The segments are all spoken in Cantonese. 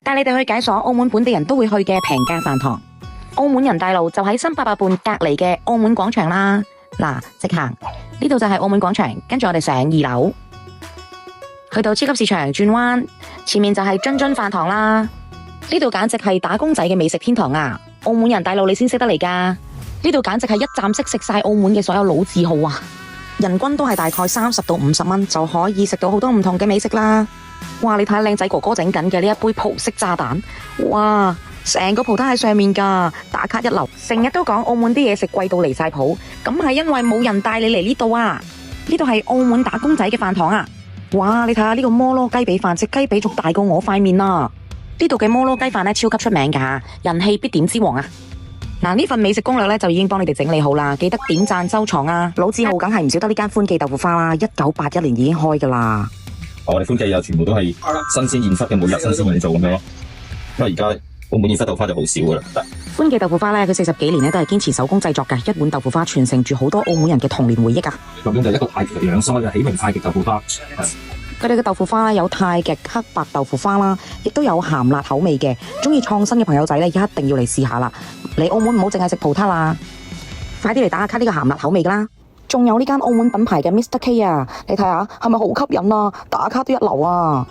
帶你哋去解鎖澳門本地人都會去嘅平價飯堂。澳門人大路就喺新800伴隔籬嘅澳門廣場啦。嗱，直行呢度就係澳門廣場，跟住我哋上2樓，去到超級市場轉彎，前面就係津津飯堂啦。呢度簡直係打工仔嘅美食天堂啊！澳門人大路你先識得嚟㗎，呢度簡直係一站式食晒澳門嘅所有老字號啊！人均都係大概30到50蚊就可以食到好多唔同嘅美食啦。哇！你睇下靚仔哥哥整緊嘅呢一杯葡式炸蛋，哇！成個葡撻喺上面㗎，打卡一流。成日都講澳門啲嘢食貴到離晒譜，咁係因為冇人帶你嚟呢度啊！呢度係澳門打工仔嘅飯堂啊！哇！你睇下呢個摩羅雞髀飯，隻雞髀仲大過我塊面啊！呢度嘅摩羅雞飯呢，超級出名㗎，人氣必點之王啊！嗱，呢份美食攻略呢，就已經幫你哋整理好啦，記得點讚收藏啊！老字號梗係唔少得呢間歡記豆腐花啦，1981年已經開㗎啦。我哋歡記又全部都係新鮮現忽嘅，每日新鮮現做咁樣咯。因為而家澳門現忽豆腐花就好少㗎啦。歡記豆腐花呢，佢40幾年呢都係堅持手工製作嘅，一碗豆腐花傳承住好多澳門人嘅童年回憶啊！究竟就係一個太極兩腮嘅喜明太極豆腐花。佢哋嘅豆腐花有太極黑白豆腐花啦，亦都有鹹辣口味嘅。中意創新嘅朋友仔呢，一定要嚟試下啦！嚟澳門唔好淨係食葡撻啦，快啲嚟打下卡呢個鹹辣口味㗎啦！仲有呢間澳門品牌嘅 Mr K 啊，你睇下係咪好吸引啊？打卡都一流啊！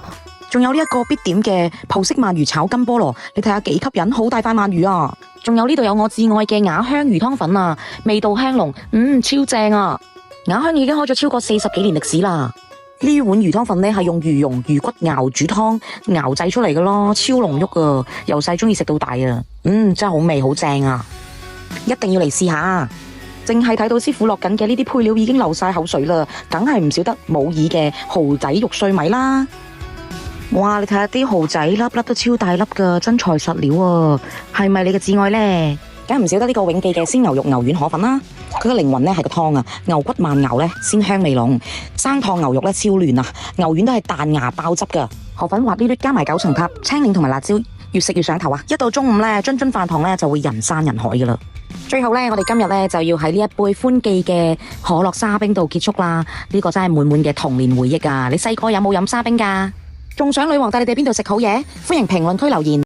仲有呢一個必點嘅葡式鰻魚炒金菠蘿，你睇下幾吸引，好大塊鰻魚啊！仲有呢度有我至愛嘅雅香魚湯粉啊，味道香濃，超正啊！雅香已經開咗超過40幾年歷史啦。呢碗魚湯粉呢係用魚蓉、魚骨熬煮湯熬製出嚟嘅咯，超濃郁啊！由細中意食到大啊，真係好味好正啊！一定要嚟試下。淨係睇到師傅落緊嘅呢啲配料已經流晒口水啦，梗係唔少得冇耳嘅蠔仔肉碎米啦。哇！你睇下啲蠔仔粒粒都超大粒噶，真材實料啊！係咪你嘅至愛呢？梗唔少得呢個永記嘅鮮牛肉牛丸河粉啦。佢嘅靈魂呢係個湯啊，牛骨慢熬呢鮮香味濃，生燙牛肉呢超嫩啊，牛丸都係彈牙爆汁噶，河粉滑溜溜加埋9層塔、青檸同埋辣椒，越食越上頭啊！一到中午呢，津津飯堂呢就會人山人海噶啦。最後呢，我哋今日呢就要喺呢一杯歡記嘅可樂沙冰度結束啦。呢個真係滿滿嘅童年回憶啊！你細個有冇飲沙冰㗎？仲想女王帶你哋邊度食好嘢？歡迎評論區留言。